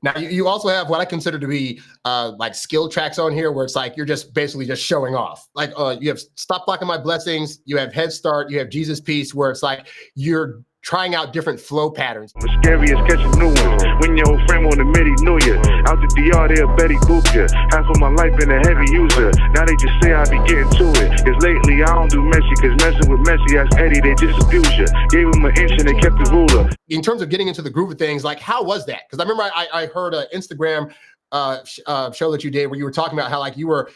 Now you also have what I consider to be like skill tracks on here, where it's like you're just basically just showing off. Like you have "Stop Blocking My Blessings," you have "Head Start," you have "Jesus Peace," where it's like you're trying out different flow patterns. The scariest catching new ones. When your old friend on the MIDI knew ya. Out the DR, they'll Betty boop ya. Half of my life been a heavy user. Now they just say I be getting to it. Cause lately I don't do messy, cause messing with Messi, ask Eddie, they just abuse ya. Gave him an inch and they kept the ruler. In terms of getting into the groove of things, like how was that? Because I remember I heard an Instagram show that you did where you were talking about how like you were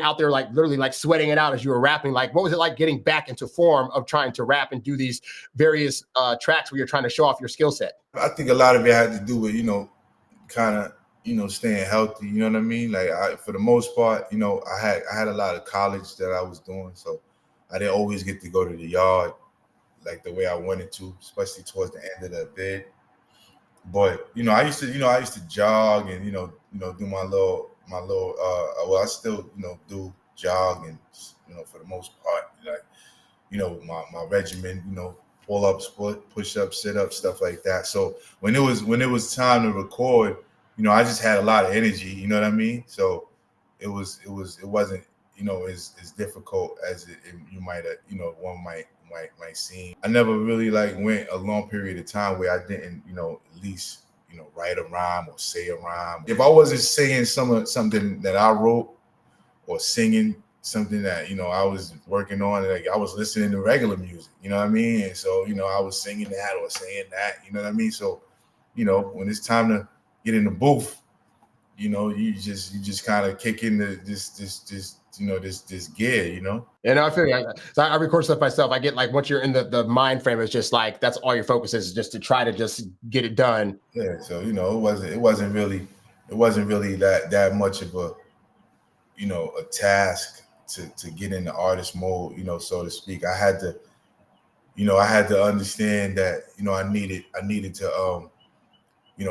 out there like literally like sweating it out as you were rapping. Like what was it like getting back into form of trying to rap and do these various tracks where you're trying to show off your skill set? I think a lot of it had to do with kind of staying healthy. You know what I mean? Like for the most part, I had a lot of college that I was doing, so I didn't always get to go to the yard like the way I wanted to, especially towards the end of the bid. But I used to jog and do my little well, I still do jog, and for the most part, like my regimen, pull ups, push ups, sit ups, stuff like that. So when it was time to record, I just had a lot of energy, you know what I mean? So it wasn't as difficult as you might one might seem. I never really like went a long period of time where I didn't at least write a rhyme or say a rhyme. If I wasn't saying something that I wrote or singing something that I was working on, like I was listening to regular music, you know what I mean? And so I was singing that or saying that, you know what I mean? So when it's time to get in the booth, you just kind of kick in this gear, And I feel like so I record stuff myself. I get like once you're in the mind frame, it's just like that's all your focus is just to try to just get it done. Yeah. So it wasn't really that much of a a task to get in the artist mode, so to speak. I had to understand that I needed to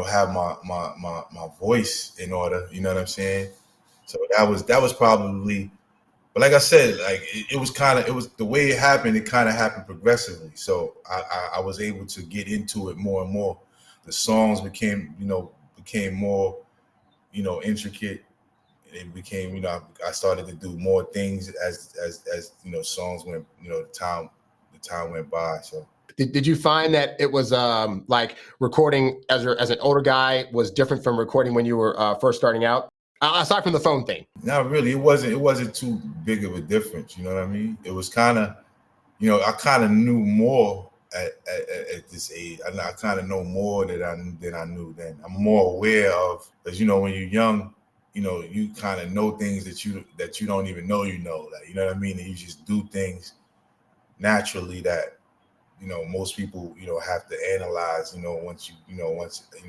have my voice in order, you know what I'm saying? So that was probably, but like I said, like it was the way it happened. It kind of happened progressively. So I was able to get into it more and more. The songs became more, intricate. It became, I started to do more things as songs went, the time went by. So. Did you find that it was like recording as an older guy was different from recording when you were first starting out? Aside from the phone thing. Not really. It wasn't too big of a difference. You know what I mean? It was kind of, I kind of knew more at this age. I kind of know more than I knew then. I'm more aware of, because when you're young, you kind of know things that you don't even know like, you know what I mean? And you just do things naturally that most people have to analyze once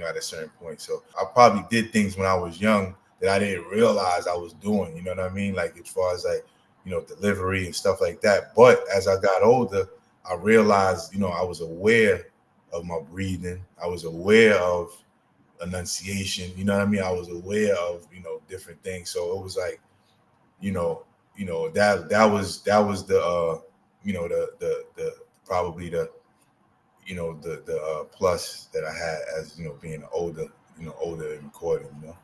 at a certain point. So I probably did things when I was young that I didn't realize I was doing, you know what I mean? Like as far as like, delivery and stuff like that. But as I got older, I realized, I was aware of my breathing. I was aware of enunciation, you know what I mean? I was aware of, different things. So it was like, that was the, the probably the, the plus that I had as, being older in recording,